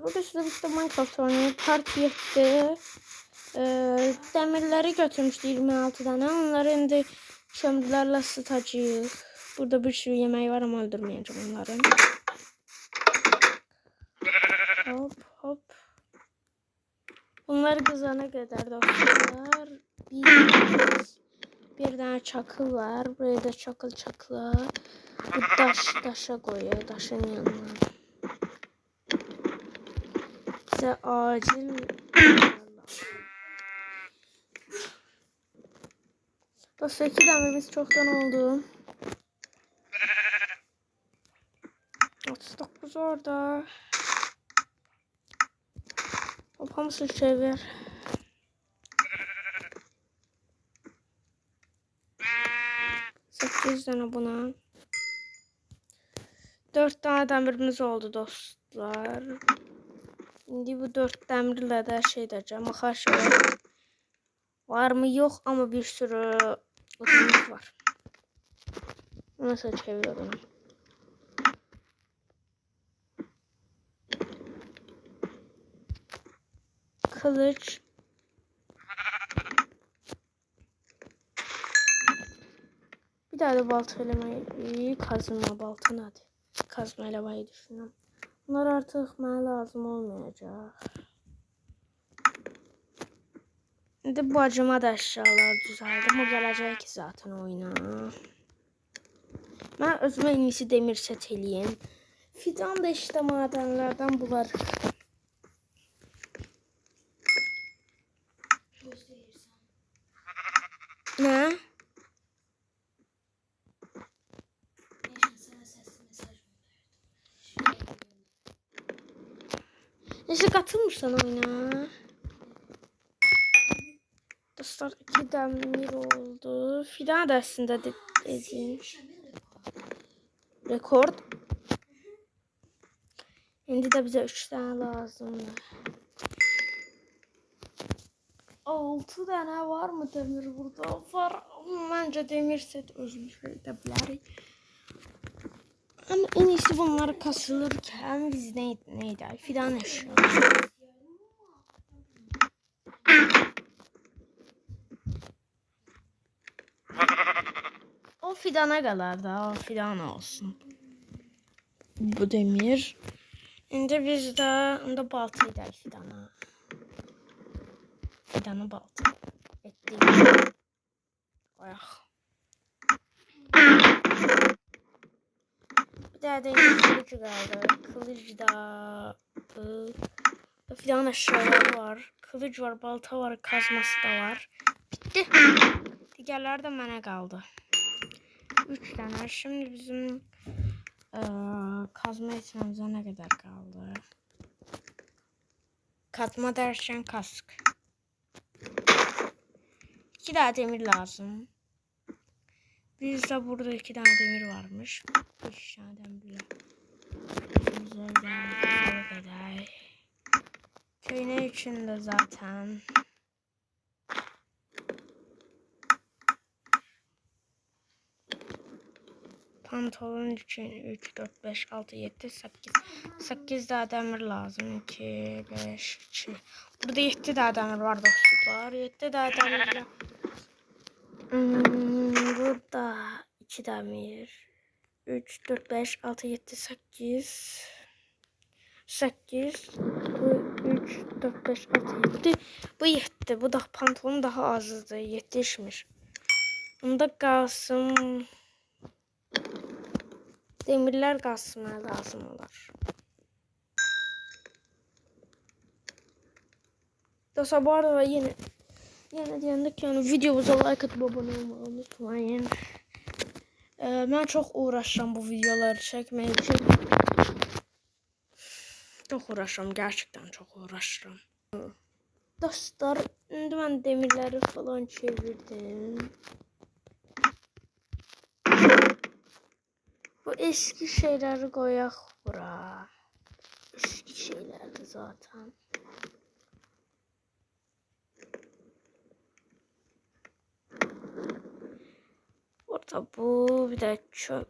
Burada size bir Minecraft oynuyor. Part 7'de demirleri götürmüştü 26 tane. Onları indi kömürlerle ısıtacağıq. Burada bir sürü yemeği var ama öldürmeyeceğim onları. Hop hop. Bunlar kızana kadar dostlar. Bir tane çakıl var. Buraya da çakıl. Bu daşa koyuyor. Daşın yanına. Bize acil dostlar 2 demirimiz çoktan oldu. 39 orada. Hamısını çevir. 8 tane buna. 4 tane demirimiz oldu dostlar. Şimdi bu 4 demirle de şey edeceğim. Arkadaşlar var mı yok ama bir sürü odunumuz var. Nasıl çeviriyorum? Kılıç. Bir daha da balta elemeyi kazma balta hadi. Kazma elemeyi düşünüyorum. Bunlar artık bana lazım olmayacak. Şimdi bu acıma da eşyalar düzeldim. O gelecek ki zaten oyuna. Ben özüme en iyisi demir set eləyim. Fidan da işte madenlerden bular. Ne? Neyse katılmışsan oyuna. Dostlar 2 demir oldu. Fidan da aslında dedim. Rekord. Şimdi de bize 3 tane lazım. 6 tane var mı demir burada? Var. Bence demir set özümüz edebiliriz. Ama en iyisi bunları kasılırken biz neydi? Fidan eşya. O fidana kadar da o fidan olsun. Bu demir. Şimdi biz de balta ederiz fidana. Fidanı balta. Ettik. Ayak. Bir daha da kılıcı kaldı. Kılıç da fidan eşyaları var. Kılıç var, balta var, kazması da var. Bitti. Diğerler de bana kaldı. 3 tane. Şimdi bizim kazma etmemize ne kadar kaldı? Katma derken kask. 2 daha demir lazım. Bizde burada 2 tane demir varmış. 3 tane demir. Güzel kadar. Köy içinde zaten. Pantolon için 3, 4, 5, 6, 7, 8. 8 daha demir lazım. 2, 5, 2. Burada 7 daha demir var dostlar. 7 daha demir. Burada 2 demir. 3, 4, 5, 6, 7, 8. 8. Bu 3, 4, 5, 6, 7. Bu 7. Bu da pantolon daha azdı. Yetişmiş. Bunda kalsın. Demirler kalsın lazım olur. Dostlar bu arada yine diyendik yani videomuza like atıp abone olmayı unutmayın. Ben çok uğraşacağım bu videoları çekmeye için. Çok uğraşacağım, gerçekten çok uğraşacağım. Dostlar şimdi ben demirleri falan çevirdim. Bu eski şeyleri koyak bura. Eski şeylerdi zaten. Burada bu bir de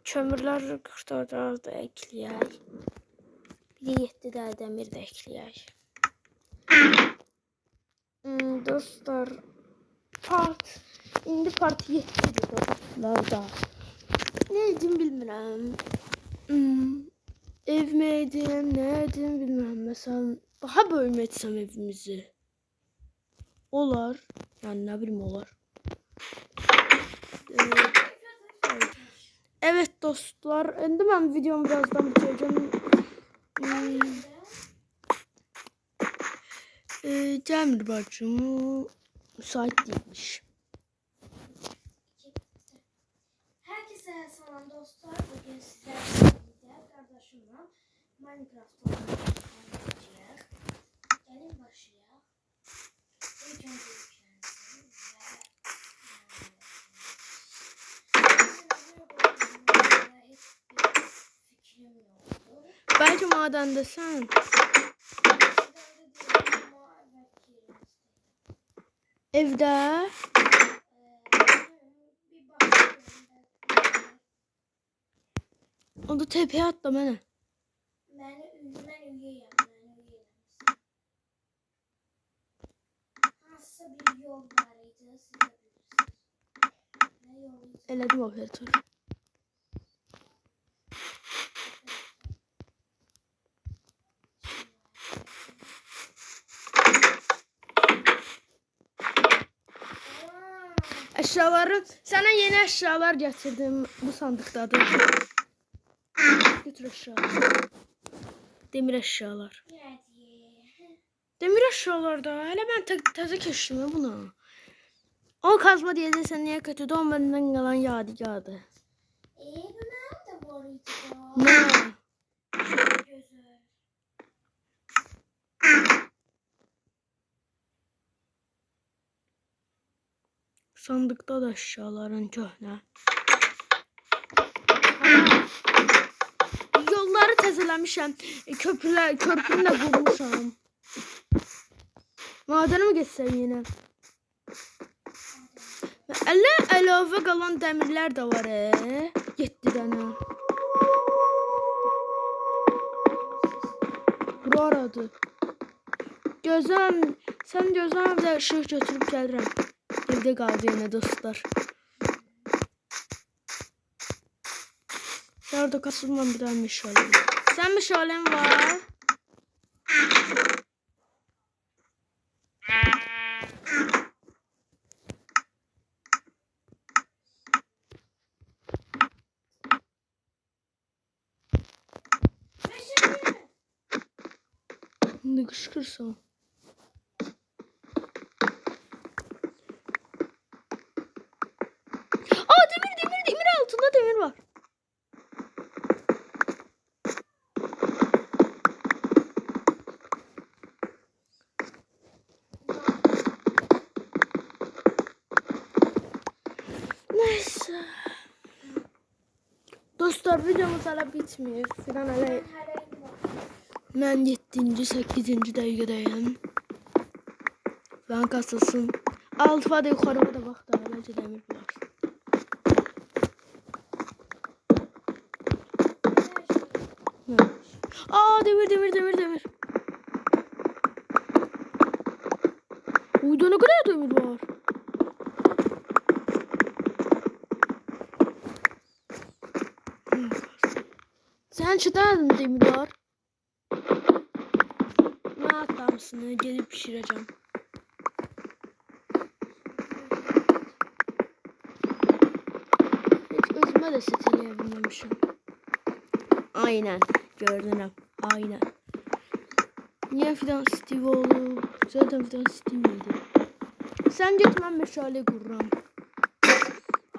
kömürler kurtardı ekleyək. Bir 7 dənə dəmir də ekləyək. Dostlar, indi part 7-dir dostlarda. Ne edim bilmirəm. Ev mi edim, ne edim bilmirəm. Məsələn, daha böyük etsəm evimizi. Olar. Yəni nə bilim olar. Evet dostlar, indi mən videomu birazdan bitirəcəm. Cəmil bacım müsait değilmiş. Herkese selam dostlar. Bugün sizlerle kardeşimle Minecraft oynayacağız. Gelin başlayalım. İlk önce yüklensin ve hiçbir fikrim yoktu. Belki madende sen. Evde. Onu tepeye atla bana. Ben üyeyim. Nasıl bir yol vardı siz de bilirsiniz. Ne yoluydu? Eledim operatör. Eşyaları, sana yeni eşyalar getirdim. Bu sandıktadır. Götür eşyaları. Demir eşyalar. Demir eşyalar da. Hele ben taze keşfime bunu. O kazma diye de sen niye kötü de benden kalan yadigardı. Bu nerede var idi? Ne? Güzel. Sandıkta da eşyaların köhne. Yolları təzələmişəm. Körpünü də qurmuşam. Madənə mi geçsəm yenə? Əlavə qalan dəmirlər də var. 7 dənə. Bura aradı. Gözəm, sən gözəm də ışıq götürüb gəlirəm. Evdə qaldı yenə dostlar. Orada kasılmam bir daha meşalem. Sen meşalem var. Ne kışkırsam. Aa demir altında demir var. Neyse. Dostlar videomuz hala bitmiyor. Filan hala ben 7. 8. dəqiqədəyim. Ben kasılsın. Altıma da yukarıma da bak da bence demir var. Aa demir. Uyda ne kadar demir var. Sen çıtardın demir var. Ne atlamışsın? Gelip pişireceğim. Hiç özüme de seteleyebilmemişim. Aynen. Gördüm. Aynen. Niye fidan Steve oldu? Zaten fidan Steve'ydi. Sen git ben meşale kururum.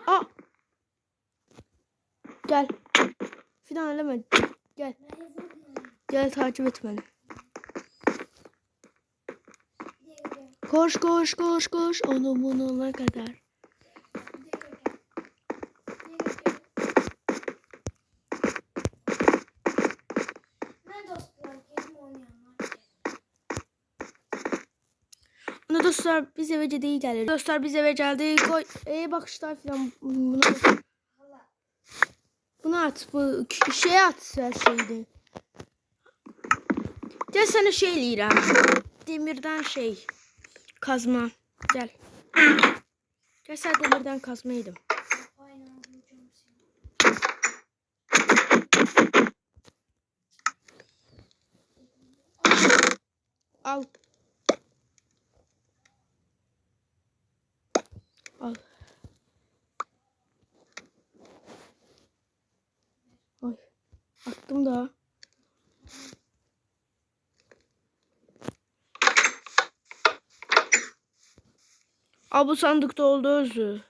Aa. Gel. Fidan eleme. Gel. Gel takip et beni. Koş. Onu bununla kadar. Onu dostlar biz eve değil gelir. Dostlar biz eve geldik. Koy. Bakışlar falan. Bunu at. Bu şey at her şeydi. Gel sana şey eləyirəm. Demirdən şey kazma. Gel. Gel sen demirdən kazma yedim. Aynen bulacağım seni. Al. Al. Ay. Attım da. Aa, bu sandıkta oldu özü.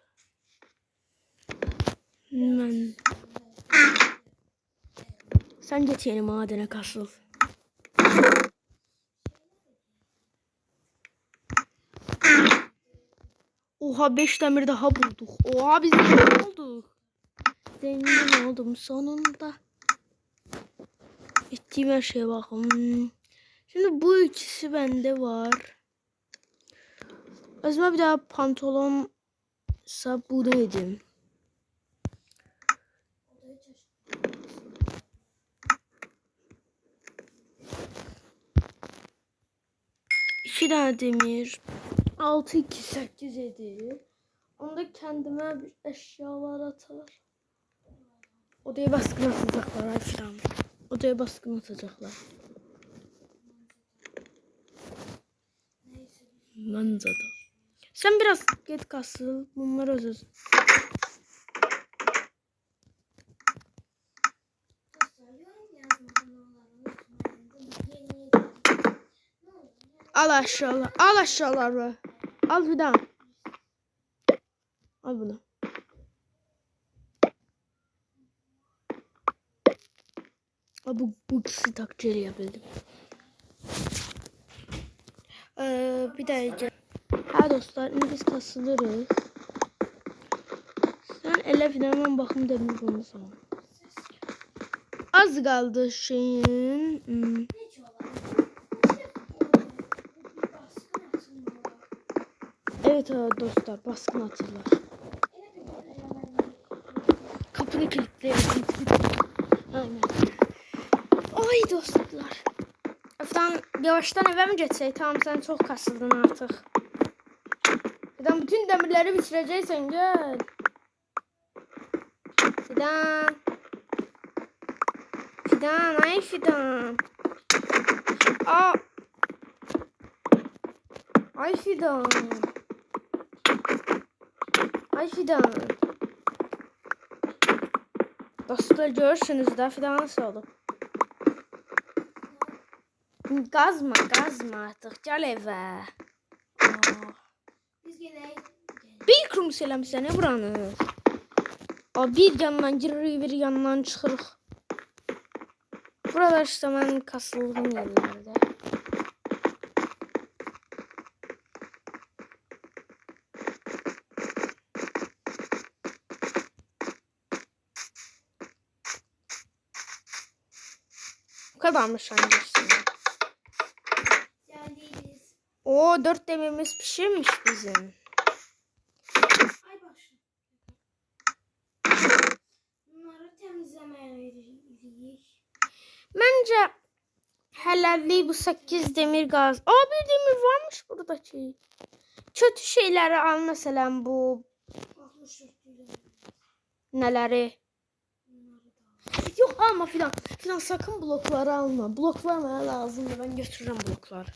Sen git yeni madene kasıl. Oha 5 demir daha bulduk. Oha biz zengin olduk. Zengin oldum sonunda. Ettiğim her şeye bakın. Şimdi bu ikisi bende var. Özüme bir daha pantolon bu neydi? İki tane demir. 6 2 8 7. Onda kendime bir eşyalar atar. Odaya baskın atacaklar ay filan. Odaya baskın atacaklar. Manzada. Sen biraz git kasıl. Bunlar özür. Al aşağılar. Al aşağıları. Al bir daha. Al bunu. Bu ikisi takdir yapabildim. Bir daha. Ha dostlar, şimdi biz kasılırız. Sen ele filan bakım demir bunu sana. Az kaldı şeyin. Evet dostlar, baskın atırlar. Kapını kilitleyelim. Aynen. Ay dostlar. Eftan yavaştan eve mi geçsek? Tamam sen çok kasıldın artık. Fidan bütün demirleri bitireceksen gel. Fidan. Fidan ay Fidan. Aa. Ay Fidan. Ay Fidan. Dostlar görürsünüz de Fidan nasıl olur. Gazma artık gel eve. Biz gelelim. Bir kurum selam seni buranı. Bir yandan girir bir yandan çıxırıq. Buralar işte ben kasıldığım yerlerde. Bu kadarmış annesi. Geldiyiz. O 4 demirimiz pişirmiş bizim. Ay başım. Bunları temizlemeye veririz. Bence helalli bu 8 demir gaz. Bir demir varmış buradaki. Kötü şeyleri al mesela bu. 64 lira. Neleri? Bunları da. Yok alma filan. Filan sakın blokları alma. Blok vermeye lazımdı. Ben götürürüm blokları.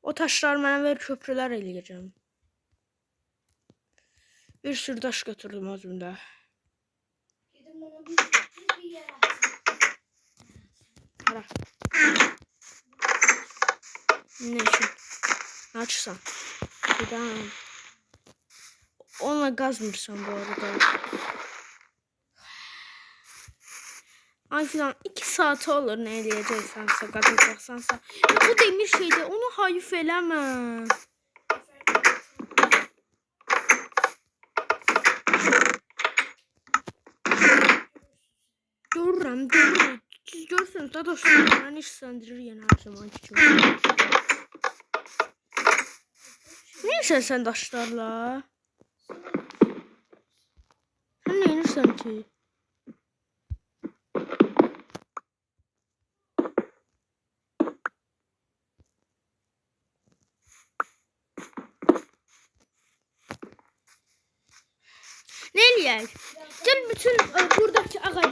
O taşları bana ver, köprüler eləyəcəm. Bir sürü daş götürdüm özümdə. Dedim bunu bir yere atayım. Hara. Ne için? Ne açsan? Fidan. Onunla gazmırsan bu arada. Ay filan 2 saat olur ne eləyəcəksansa, qazacaqsansa. Bu demir şeyde onu hayıf eləmə. Görürəm. Siz görürsünüz da dostlar, bana işləndirir yenə hər zamanki kimi. Neyse sen daşlarla. Sen neyinirsən ki? Ne eləyək? Gel bütün buradaki ağacı